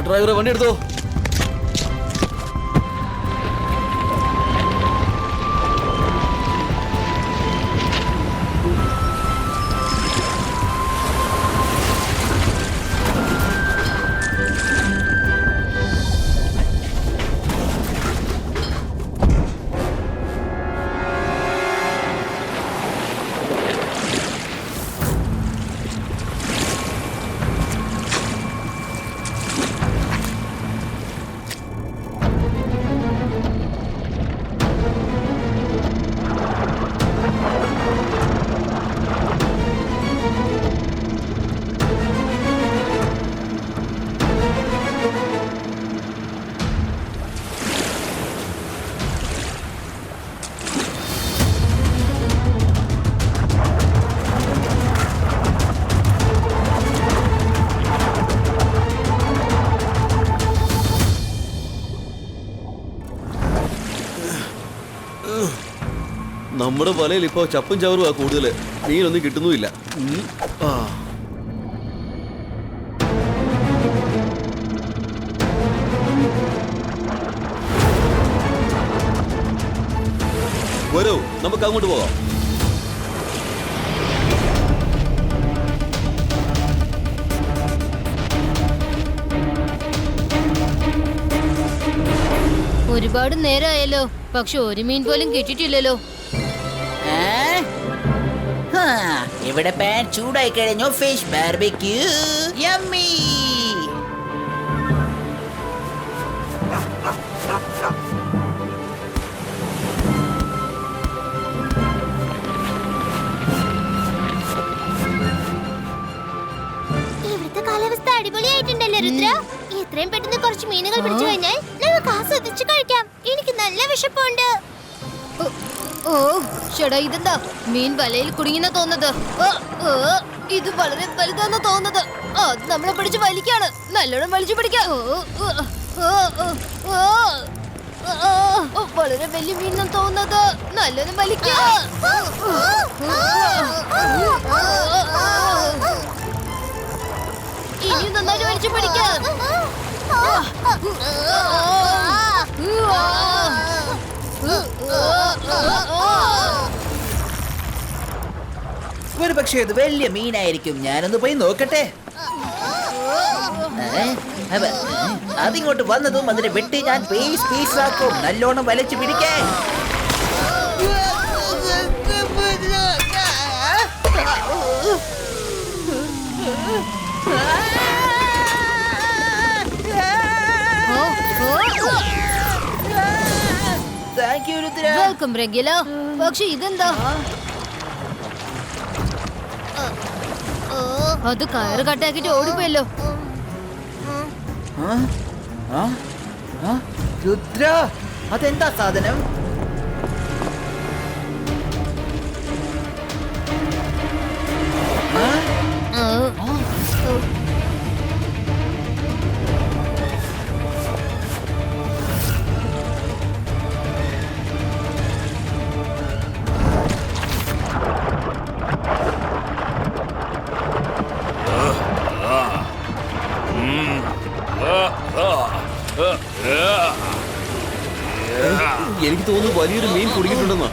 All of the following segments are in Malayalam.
ഡ്രൈവറെ വണ്ടി എടുത്തോ. നമ്മുടെ വലയിൽ ഇപ്പോ ചപ്പും ചവറുവാ കൂടുതല്. മീനൊന്നും കിട്ടുന്നുമില്ല. വരൂ, നമുക്ക് അങ്ങോട്ട് പോവാം. ഒരുപാട് നേരമായല്ലോ, പക്ഷെ ഒരു മീൻ പോലും കിട്ടിയിട്ടില്ലല്ലോ. ഇവിടെ പാൻ ചൂടായി കഴിഞ്ഞു. Fish barbecue yummy. ഇവിടുത്തെ കാലാവസ്ഥ അടിപൊളിയായിട്ടുണ്ടല്ലേ രുദ്ര? എത്രയും പെട്ടെന്ന് കുറച്ച് മീനുകൾ പിടിച്ചു കഴിഞ്ഞാൽ നമുക്ക് ആസ്വദിച്ച് കഴിക്കാം. എനിക്ക് നല്ല വിശപ്പുണ്ട്. ഓ ചേട്ടാ, ഇതെന്താ മീൻ വലയിൽ കുടുങ്ങിന തോന്നുന്നത്? ഇത് വളരെ വലുതാന്ന് തോന്നുന്നത്. അത് നമ്മളെ പിടിച്ച് വലിക്കാണ്. നല്ലോണം വലിച്ചു പിടിക്കാം. വളരെ വലിയ മീനെന്ന് തോന്നുന്നത്. നല്ലോണം വലിക്കാം. ഇനിയും നന്നായിട്ട് വലിച്ചു പിടിക്കാം. ഒരു പക്ഷേ ഇത് വലിയ മീനായിരിക്കും. ഞാനൊന്ന് പോയി നോക്കട്ടെ. അതിങ്ങോട്ട് വന്നതും അതിനെ വെട്ടി ഞാൻ പീസ് പീസാക്കും. നല്ലോണം വലിച്ചു പിടിക്കാൻ. Thank you Rudra. വെൽക്കം റെഗുല. പക്ഷെ ഇതെന്താ? അത് കയറ് കട്ടാക്കിട്ട് ഓടിപ്പോയല്ലോ. രുദ്ര, അതെന്താ സാധനം? എനിക്ക് തോന്നുന്നു വലിയൊരു മീൻ കുടുങ്ങിയിട്ടുണ്ടെന്നാ.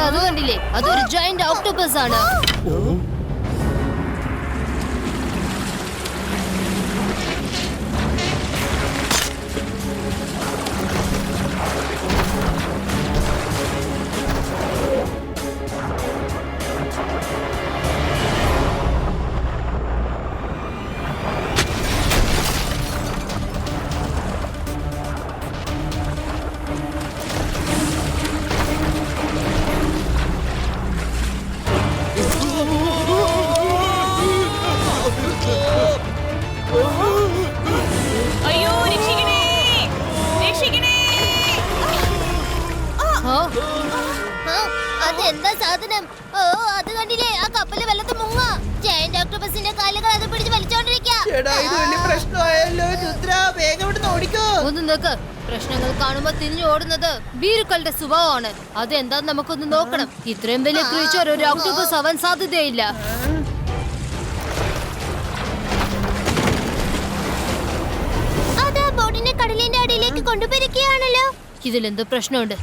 അത് കണ്ടില്ലേ? അതൊരു ജയന്റ് ഓക്ടോപസ് ആണ്. എടാ ഇത് വലിയ പ്രശ്നമായല്ലോ രുദ്ര, വേഗം ഇവിടുന്ന് ഓടിക്കോ. ഒന്ന് നോക്ക്, പ്രശ്നങ്ങൾ കാണുമ്പോ തിരിഞ്ഞു ഓടുന്നത് ഭീരുക്കളുടെ സ്വഭാവമാണ്. അതെന്താന്ന് നമുക്കൊന്ന് നോക്കണം. ഇത്രയും വലിയ ക്രീച്ചർ ഒരു ഒക്ടോപസ് ആവാൻ സാധ്യതയില്ല. അതാ ബോട്ടിനെ കടലിന്റെ അടിയിലേക്ക് കൊണ്ടുപോയിരിക്കുകയാണല്ലോ. ഇതിലെന്തോ പ്രശ്നമുണ്ട്.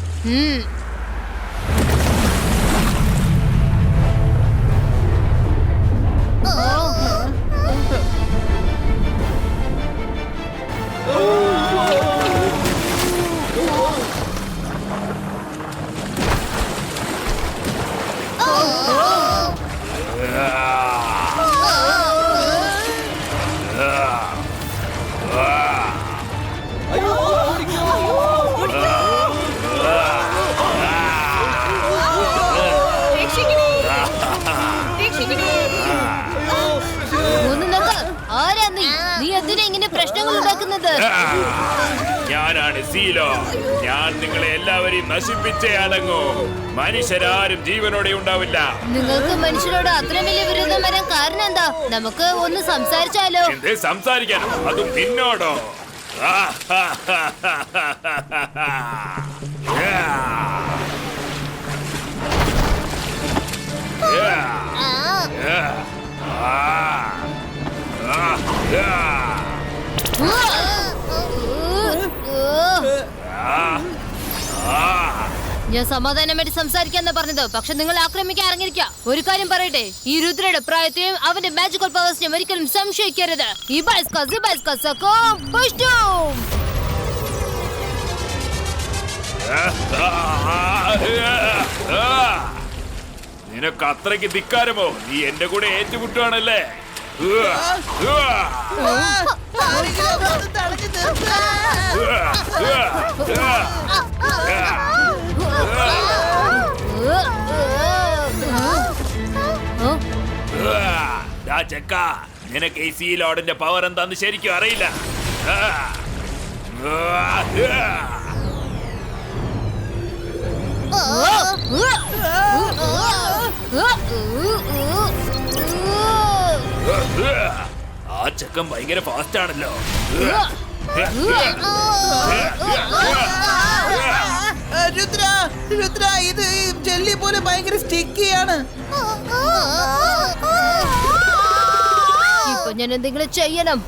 ഒന്ന് നോക്ക്, ആരാ നീ? നീ എന്തിനാ ഇങ്ങനെ പ്രശ്നങ്ങൾ ഉണ്ടാക്കുന്നത്? ഞാനാണ് സീലോ. ഞാൻ നിങ്ങളെ എല്ലാവരെയും നശിപ്പിച്ചേ അടങ്ങൂ. മനുഷ്യരാരും ജീവനോടെ ഉണ്ടാവില്ല. നിങ്ങൾക്ക് മനുഷ്യരോട് അത്രയും വലിയ വിരോധം വരാൻ കാരണം എന്താ? നമുക്ക് ഒന്ന് സംസാരിച്ചാലോ? എന്ത് സംസാരിക്കാനോ? അതും നിന്നോടോ? ഞാൻ സമാധാനമായിട്ട് സംസാരിക്കാന്നാ പറഞ്ഞത്, പക്ഷെ നിങ്ങൾ ആക്രമിക്കാൻ ഇറങ്ങിയിരിക്കുക. ഒരു കാര്യം പറയട്ടെ, ഈ രുദ്രയുടെ പ്രായത്തെയും അവന്റെ മാജിക്കൽ പവേഴ്സിനെയും ഒരിക്കലും സംശയിക്കരുത്. നിനക്ക് അത്രയ്ക്ക് ധിക്കാരമോ? നീ എന്റെ കൂടെ ഏറ്റുമുട്ടുവാണല്ലേ? ആരെങ്കിലും ഒന്ന് തടഞ്ഞു നിർത്ത്. ചെക്ക, നിനക്ക് ഈ സീ ലോഡിന്റെ പവർ എന്താന്ന് ശരിക്കും അറിയില്ല. ആ ചെക്കൻ ഭയങ്കര ഫാസ്റ്റ് ആണല്ലോ. രുദ്ര, രുദ്ര, ഇത് ജെല്ലി പോലെ ഭയങ്കര സ്റ്റിക്കിയാണ്. ഇപ്പൊ ഞാൻ എന്തെങ്കിലും ചെയ്യണം.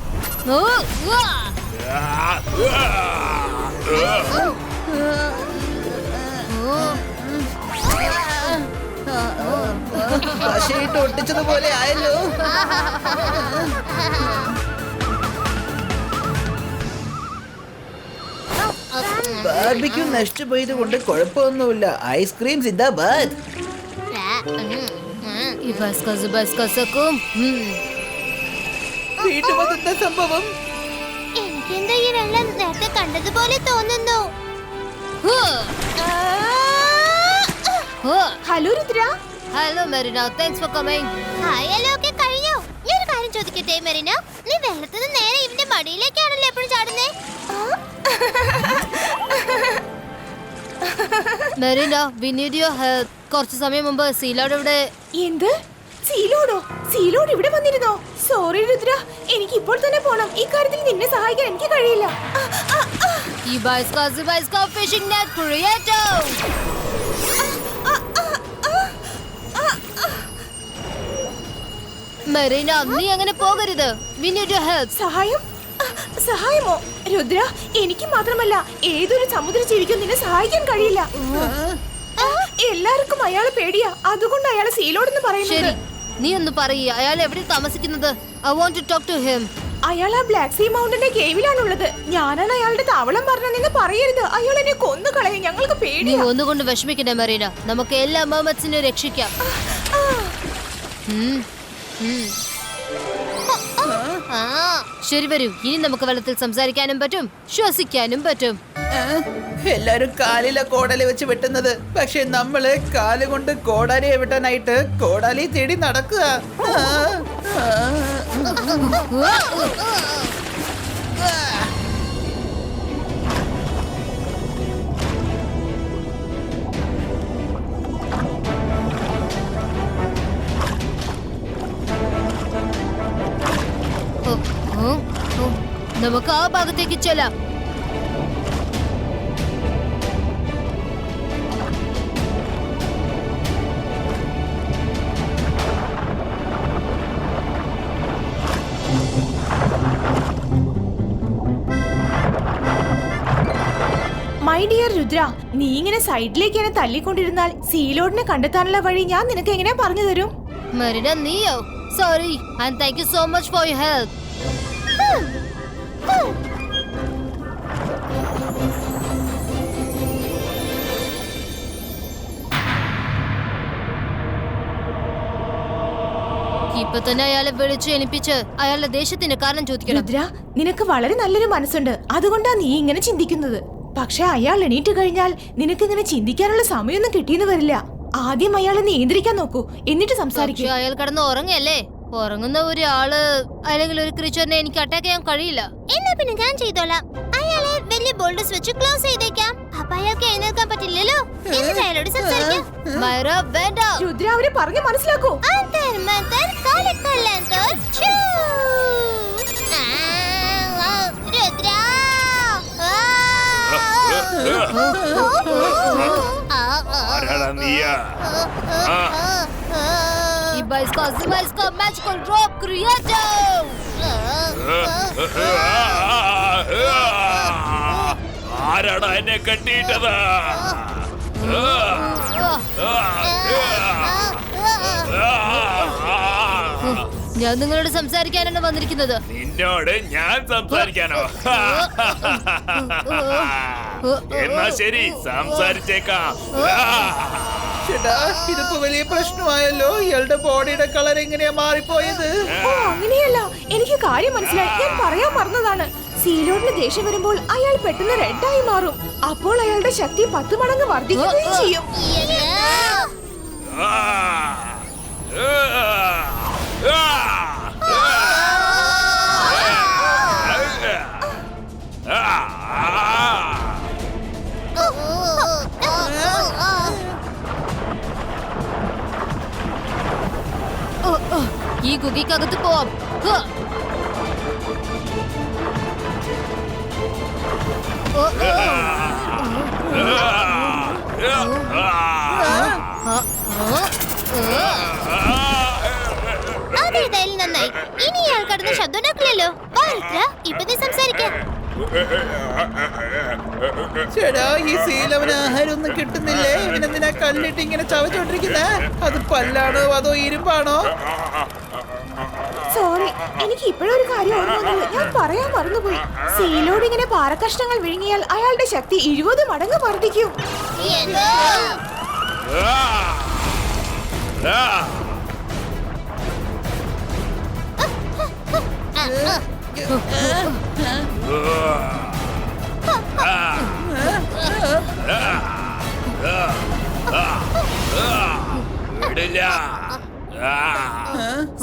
പശയിട്ട് ഒട്ടിച്ചതുപോലെ ആയല്ലോ. ബാർബിക്യൂ നഷ്ടപോയത് കൊണ്ട് കുഴപ്പമൊന്നുമില്ല. ഐസ്ക്രീം സിന്ദാബാദ്. വീണ്ടും അതെന്താ സംഭവം? എനിക്കെന്താ ഈ വെള്ളം നേരത്തെ കണ്ടതുപോലെ തോന്നുന്നു. Hello Rudra. Hello Merina, thanks for coming. Hi, hello ഒക്കെ കഴിഞ്ഞോ? ഞാൻ ഒരു കാര്യം ചോദിക്കട്ടെ മെറിന, നീ വെള്ളത്തിൽ നിന്ന് നേരെ ഇവന്റെ മടിയിലേക്കാണല്ലോ എപ്പോഴും ചാടുന്നേ. Merina, we need your help. കുറച്ച് സമയം മുമ്പ് സീലോട് ഇവിടെ. എന്ത്? സീലോടോ? സീലോട് ഇവിടെ വന്നിരുന്നോ? സോറി രുദ്ര, എനിക്ക് ഇപ്പോൾ തന്നെ പോണം. ഈ കാര്യത്തിൽ നിന്നെ സഹായിക്കാൻ എനിക്ക് കഴിയില്ല. ഈ ബൈസ്കാ ഫിഷിംഗ് നെറ്റ് ക്രിയേറ്റർ. മെറീന, നീ അങ്ങനെ പോകരുത്. We need your help. സഹായം? സഹായമോ? രുദ്ര, എനിക്ക് മാത്രമല്ല ഏതൊരു സമുദ്ര ജീവിക്കും നിന്നെ സഹായിക്കാൻ കഴിയില്ല. എല്ലാവർക്കും അയാളെ പേടിയാ, അതുകൊണ്ട് അയാളെ സീലോടെന്ന് ശരി, പറയുന്നത്. നീ ഒന്ന് പറയ്, അയാൾ എവിടെ താമസിക്കുന്നത്? I want to talk to him. അയാൾ ആ ബ്ലാക്ക് സീ മൗണ്ടന്റെ കേവിലാണുള്ളത്. ഞാനാണ് അയാളുടെ താവളം പറഞ്ഞെന്ന് പറയരുത്. അയാൾ എന്നെ കൊന്നു കളയും. ഞങ്ങൾക്ക് നീ പേടിയാ. ഒന്നുകൊണ്ട് വിഷമിക്കണ്ടേ മെറീന, നമുക്ക് എല്ലാ മെർമെയ്ഡ്സിനെയും രക്ഷിക്കാം. ശരി, വരൂ. ഇനി നമുക്ക് വെള്ളത്തിൽ സംസാരിക്കാനും പറ്റും, ശ്വസിക്കാനും പറ്റും. എല്ലാരും കാലിലെ കോടാലി വെച്ച് വെട്ടുന്നത്, പക്ഷെ നമ്മള് കാല് കൊണ്ട് കോടാലിയെ വെട്ടാനായിട്ട് കോടാലി തേടി നടക്കുക. നമുക്ക് ആ ഭാഗത്തേക്ക് ചെല്ലാം. മൈ ഡിയർ രുദ്ര, നീ ഇങ്ങനെ സൈഡിലേക്ക് എന്നെ തല്ലിക്കൊണ്ടിരുന്നാൽ സീലോഡിനെ കണ്ടെത്താനുള്ള വഴി ഞാൻ നിനക്ക് എങ്ങനെയാ പറഞ്ഞു തരും? മെറിന, നീയോ? Sorry and thank you so much for your help. ഇപ്പൊ തന്നെ അയാളെ വിളിച്ച് എണിപ്പിച്ച് അയാളുടെ ദേഷ്യത്തിന് കാരണം ചോദിക്കണം. രുദ്ര, നിനക്ക് വളരെ നല്ലൊരു മനസ്സുണ്ട്, അതുകൊണ്ടാ നീ ഇങ്ങനെ ചിന്തിക്കുന്നത്. പക്ഷെ അയാൾ എണീറ്റ് കഴിഞ്ഞാൽ നിനക്ക് ഇങ്ങനെ ചിന്തിക്കാനുള്ള സമയമൊന്നും കിട്ടിയെന്ന് വരില്ല. ആദ്യം അയാളെ നിയന്ത്രിക്കാൻ നോക്കൂ, എന്നിട്ട് സംസാരിക്കും. പക്ഷെ അയാൾ കിടന്ന് ഉറങ്ങല്ലേ? ഉറങ്ങുന്ന ഒരാള് അല്ലെങ്കിൽ ഒരു ക്രീച്ചറിനെ എനിക്ക് അറ്റാക്ക് ചെയ്യാൻ കഴിയില്ല. എന്നാ പിന്നെ ഞാൻ ചെയ്തോളാം. അയാളെ വലിയ ബോൾഡേഴ്സ് വെച്ച് ക്ലോസ് ചെയ്തേക്കാം. അപ്പൊ അയാൾക്ക് എഴുന്നേൽക്കാൻ പറ്റില്ലല്ലോ. എന്നിട്ട് അയാളോട് സംസാരിക്കാം. മൈറ, വേണ്ട. രുദ്ര, അവരെ പറഞ്ഞു മനസ്സിലാക്കൂ. അന്തർ മന്തർ കാലക്കല്ലന്തർ ഛൂ. രുദ്ര. ആരാടാ നീയാ? इसका मैजिकल ड्रॉप क्रिएटर. ആരാടാ എന്നെ കെട്ടിയിട്ടത്? ഞാൻ നിങ്ങളോട് സംസാരിക്കാനാണ് വന്നിരിക്കുന്നത്. നിന്നോട് ഞാൻ സംസാരിക്കാനോ? എന്നാ ശരി, സംസാരിച്ചേക്കാം. ചേട്ടാ, ഇതിപ്പോ വലിയ പ്രശ്നമായല്ലോ. ഇയാളുടെ ബോഡിയുടെ കളർ എങ്ങനെയാ മാറിപ്പോയത്? ഓ, അങ്ങനെയല്ല, എനിക്ക് കാര്യം മനസ്സിലായി. ഞാൻ പറയാൻ മറന്നതാണ്. സീലോഡിന് ദേഷ്യം വരുമ്പോൾ അയാൾ പെട്ടെന്ന് റെഡായി മാറും. അപ്പോൾ അയാളുടെ ശക്തി 10 മടങ്ങ് വർദ്ധിക്കുകയും ചെയ്യും. ഈ ഗുഗിക്കകത്ത് പോവാം. അതേതായാലും നന്നായി. ഇനി ഇയാൾ കടന്ന് ശബ്ദം ഉണ്ടാക്കില്ലല്ലോ. ഇപ്പൊ നീ സംസാരിക്കാം. ചേട്ടാ, ഈ സീലവന് ആഹാരം ഒന്നും കിട്ടുന്നില്ലേ? ഇവനെന്തിനാ കല്ലിട്ട് ഇങ്ങനെ ചവച്ചോണ്ടിരിക്കുന്നേ? അത് പല്ലാണോ അതോ ഇരുമ്പാണോ? സോറി, എനിക്ക് ഇപ്പോഴൊരു കാര്യം ഓർമ്മ വന്നത്. ഞാൻ പറയാൻ മറന്നുപോയി. സീലോഡ് ഇങ്ങനെ പാറക്കഷ്ണങ്ങൾ വിഴുങ്ങിയാൽ അയാളുടെ ശക്തി 20 മടങ്ങ് വർദ്ധിക്കും.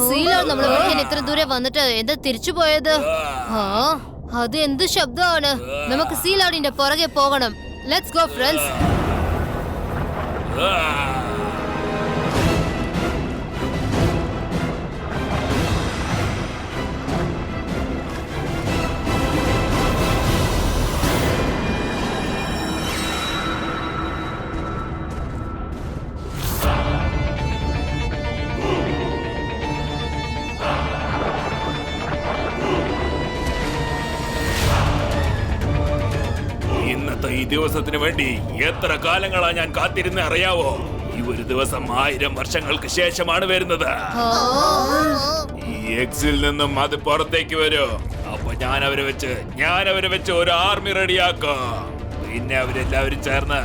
സീലോഡ് നമ്മളെ വിളിക്കാൻ ഇത്ര ദൂരെ വന്നിട്ട് എന്താ തിരിച്ചു പോയത്? അത് എന്ത് ശബ്ദമാണ്? നമുക്ക് സീലോഡിന്റെ പുറകെ പോകണം. Let's go friends. ഇന്നത്തെ ഈ ദിവസത്തിന് വേണ്ടി എത്ര കാലങ്ങളാ ഞാൻ കാത്തിരുന്ന് അറിയാവോ? ഈ ഒരു ദിവസം 1000 വർഷങ്ങൾക്ക് ശേഷമാണ് വരുന്നത്. ഈ എക്സിൽ നിന്നും അത് പുറത്തേക്ക് വരും. അപ്പൊ ഞാൻ അവരെ വെച്ച് ഒരു ആർമി റെഡിയാക്കും. പിന്നെ അവരെല്ലാവരും ചേർന്ന്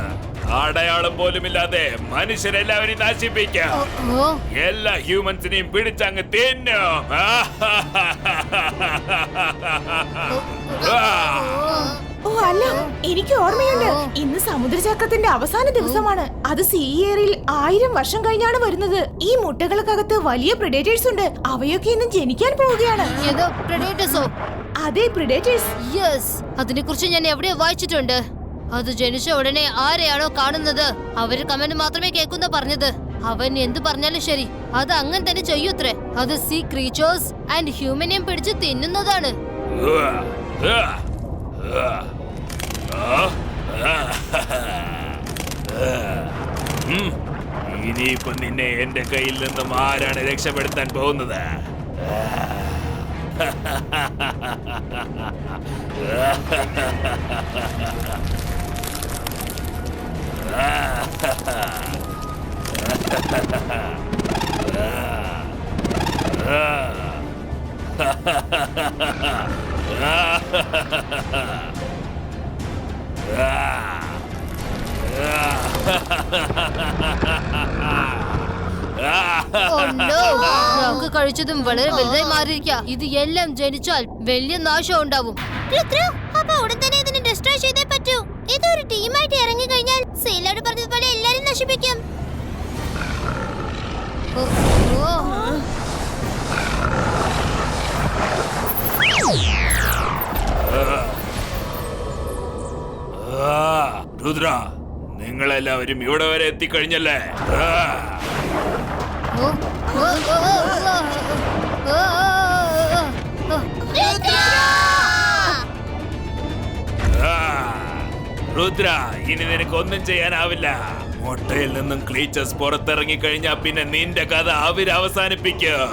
അടയാളം പോലുമില്ലാതെ മനുഷ്യരെല്ലാവരും നശിപ്പിക്കാം. എല്ലാ ഹ്യൂമൻസിനെയും പിടിച്ചങ്ങ് തിന്നും. ഓ അല്ല, എനിക്ക് ഓർമ്മയുണ്ട്. ഇന്ന് സമുദ്രചക്രത്തിന്റെ അവസാന ദിവസമാണ്. അത് സീ എയറിൽ 1000 വർഷം കഴിഞ്ഞാണ് വരുന്നത്. ഈ മുട്ടകൾക്കകത്ത് വലിയ പ്രെഡേറ്റേഴ്സ് ഉണ്ട്. അവയൊക്കെ ഇന്ന് ജനിക്കാൻ പോവുകയാണ്. അതെ, പ്രെഡേറ്റേഴ്സ്. യെസ്, അതിനെ കുറിച്ച് ഞാൻ എവിടെയോ വായിച്ചിട്ടുണ്ട്. അത് ജനിച്ച ഉടനെ ആരെയാണോ കാണുന്നത് അവര് കമന്റ് മാത്രമേ കേൾക്കുന്ന പറഞ്ഞത്. അവൻ എന്ത് പറഞ്ഞാലും ശരി, അത് അങ്ങനെ തന്നെ ചെയ്യൂത്രേ. അത് സീ ക്രീച്ചേഴ്സ് ആൻഡ് ഹ്യൂമനെയും പിടിച്ച് തിന്നുന്നതാണ്. ഇനിയിപ്പൊ നിന്നെ എന്റെ കയ്യിൽ നിന്നും ആരാണ് രക്ഷപ്പെടുത്താൻ പോകുന്നത്? നമുക്ക് കഴിച്ചതും വളരെ വലുതായി മാറിയിരിക്കുക. ഇത് എല്ലാം ജനിച്ചാൽ വലിയ നാശം ഉണ്ടാവും. രുദ്ര, അപ്പൊ ഉടൻ തന്നെ ഇതിനെ ഡിസ്ട്രോയ് ചെയ്തേ പറ്റൂ. ഇതൊരു ടീമായിട്ട് ഇറങ്ങി കഴിഞ്ഞാൽ സീലോട് പറഞ്ഞതുപോലെ എല്ലാരും നശിപ്പിക്കും. ഓ, ഓ. രുദ്ര, നിങ്ങളെല്ലാവരും ഇവിടെ വരെ എത്തിക്കഴിഞ്ഞല്ലേ? ഓ, ഓ, ഓ, ഓ, ഓ, ഓ. രുദ്ര, ഇനി നിനക്ക് ഒന്നും ചെയ്യാനാവില്ല. മുട്ടയിൽ നിന്നും ക്ലീച്ചസ് പുറത്തിറങ്ങി കഴിഞ്ഞാ പിന്നെ നിന്റെ കഥ അവര് അവസാനിപ്പിക്കും.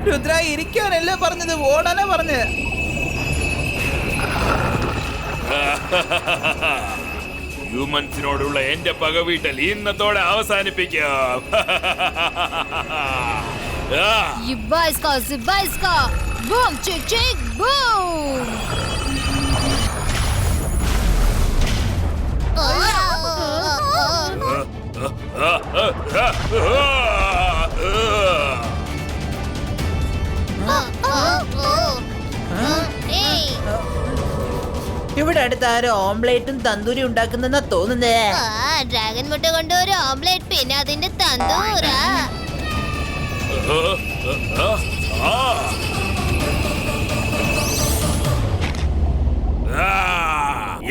രുദ്ര, ഇരിക്കാനല്ല പറഞ്ഞത്, ഓടാനാ പറഞ്ഞത്. ഹ്യൂമൻസിനോടുള്ള എന്റെ പകവീട്ടൽ ഇന്നത്തോടെ അവസാനിപ്പിക്കാം. Ибайска, зибайска! Бум, чик-чик, бум! ഇവിടെ അടുത്ത് ആരോ ഓംലേറ്റും തന്തൂരി ഉണ്ടാക്കുന്നെന്നാ തോന്നുന്നേ. ഡ്രാഗൺ മുട്ട കൊണ്ട് ഒരു ഓംലെറ്റ്, പിന്നെ അതിന്റെ തന്തൂര.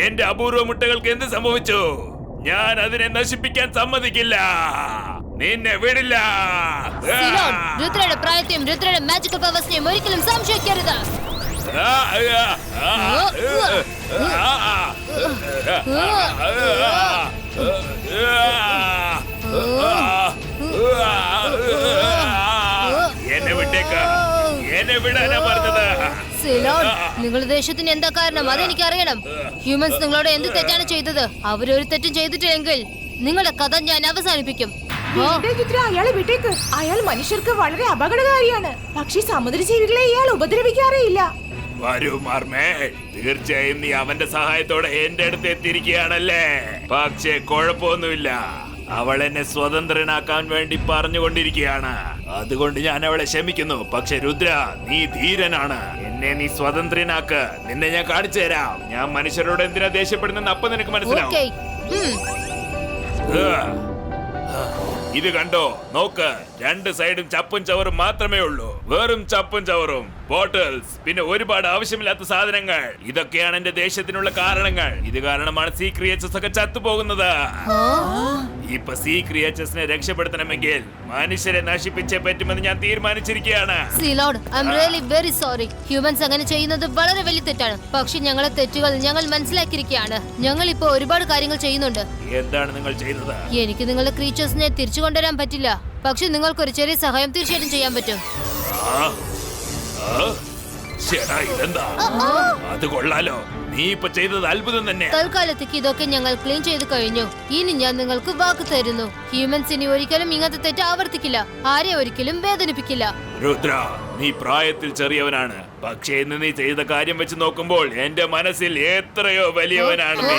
എന്റെ അപൂർവ മുട്ടകൾക്ക് എന്ത് സംഭവിച്ചു? ഞാൻ അതിനെ നശിപ്പിക്കാൻ സമ്മതിക്കില്ല. നിന്നെ വിടില്ല. സിലോൺ, രുദ്രയുടെ പ്രായത്തെയും രുദ്രയുടെ മാജിക്കൽ പവേഴ്സിനെയും ഒരിക്കലും സംശയിക്കരുത്. എന്നെ വിട്ടേക്ക. എന്നെ വിടാനാ പറഞ്ഞത്. സിലോൺ, നിങ്ങളുടെ ദേശത്തിന് എന്താ കാരണം അതെനിക്കറിയണം. ഹ്യൂമൻസ് നിങ്ങളോട് എന്ത് തെറ്റാണ് ചെയ്തത്? അവരൊരു തെറ്റും ചെയ്തിട്ടില്ലെങ്കിൽ നിങ്ങളുടെ കഥ ഞാൻ അവസാനിപ്പിക്കും. രുദ്ര, അയാളെ വിട്ടേക്ക്. അയാൾ മനുഷ്യർക്ക് വളരെ അപകടകാരിയാണ്. പക്ഷേ സമുദ്രജീവികളെ ഇയാൾ ഉപദ്രവിക്കാറേയില്ല. വരൂ മാർമേ, തീർച്ചയായും നീ അവന്റെ സഹായത്തോടെ എന്റെ അടുത്ത് എത്തിയിരിക്കുകയാണല്ലേ. പക്ഷേ കുഴപ്പമൊന്നുമില്ല, അവൾ എന്നെ സ്വതന്ത്രനാക്കാൻ വേണ്ടി പറഞ്ഞുകൊണ്ടിരിക്കുകയാണ്. അതുകൊണ്ട് ഞാൻ അവളെ ക്ഷമിക്കുന്നു. പക്ഷെ രുദ്ര, നീ ധീരനാണ്. എന്നെ നീ സ്വതന്ത്രനാക്ക്. നിന്നെ ഞാൻ കാണിച്ചു തരാം. ഞാൻ മനുഷ്യരോട് എന്തിനാ ദേഷ്യപ്പെടുന്നെന്ന് അപ്പൊ നിനക്ക് മനസ്സിലാവും. ഓക്കേ. ഇത് കണ്ടോ, നോക്ക്. രണ്ട് സൈഡും ചപ്പും ചവറും മാത്രമേ ഉള്ളൂ. വെറും ചപ്പും ചവറും, ബോട്ടിൽസ്, പിന്നെ ഒരുപാട് ആവശ്യമില്ലാത്ത സാധനങ്ങൾ. ഇതൊക്കെയാണ് എന്റെ ദേഷ്യത്തിനുള്ള കാരണങ്ങൾ. ഇത് കാരണമാണ് സീ ക്രിയേച്ചേഴ്സ് ഒക്കെ ചത്തുപോകുന്നത്. ഇപ്പൊ സീ ക്രിയേച്ചേഴ്സിനെ രക്ഷപ്പെടുത്തണമെങ്കിൽ മനുഷ്യരെ നശിപ്പിച്ചേ പറ്റുമെന്ന് ഞാൻ തീരുമാനിച്ചിരിക്കുകയാണ്. Ceylon, I am really very sorry. Humans അങ്ങനെ ചെയ്യുന്നത് വളരെ വലിയ തെറ്റാണ്. പക്ഷെ ഞങ്ങളെ തെറ്റുകൾ ഞങ്ങൾ മനസ്സിലാക്കിയിരിക്കുകയാണ്. ഞങ്ങൾ ഇപ്പൊ ഒരുപാട് കാര്യങ്ങൾ ചെയ്യുന്നുണ്ട്. എന്താണ് നിങ്ങൾ ചെയ്യുന്നത്? എനിക്ക് നിങ്ങളുടെ ക്രീച്ചേഴ്സിനെ തിരിച്ചു കൊണ്ടുവരാൻ പറ്റില്ല. പക്ഷെ നിങ്ങൾക്കൊരു ചെറിയ സഹായം തീർച്ചയായിട്ടും ചെയ്യാൻ പറ്റും. ചേട്ടാ, ഇതെന്താ? അത് കൊള്ളാലോ. നീ ഇപ്പൊ ചെയ്തത് അത്ഭുതം തന്നെ. തൽക്കാലത്തേക്ക് ഇതൊക്കെ ഞങ്ങൾ ക്ലീൻ ചെയ്ത് കഴിഞ്ഞു. ഇനി ഞാൻ നിങ്ങൾക്ക് വാക്ക് തരുന്നു, ഹ്യൂമൻസ് ഇനി ഒരിക്കലും ഇങ്ങനത്തെ തെറ്റ് ആവർത്തിക്കില്ല. ആരെ ഒരിക്കലും വേദനിപ്പിക്കില്ല. രുദ്ര, നീ പ്രായത്തിൽ ചെറിയവനാണ്. പക്ഷേ ഇന്ന് നീ ചെയ്ത കാര്യം വെച്ച് നോക്കുമ്പോൾ എന്റെ മനസ്സിൽ എത്രയോ വലിയവനാണ് നീ.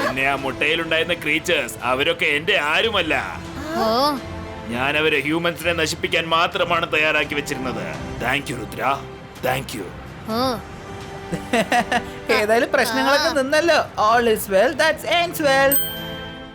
പിന്നെ ആ മുട്ടയിലുണ്ടായിരുന്ന ക്രീച്ചേഴ്സ്, അവരൊക്കെ എന്റെ ആരുമല്ല. ഓ, ഞാൻ അവരെ ഹ്യൂമൻസിനെ നശിപ്പിക്കാൻ മാത്രമാണ് തയ്യാറാക്കി വെച്ചിരുന്നത്. Thank you Rudra, thank you. ഓ, ഏതായാലും പ്രശ്നങ്ങളൊക്കെ നിന്നല്ലോ. All is well that's ends well.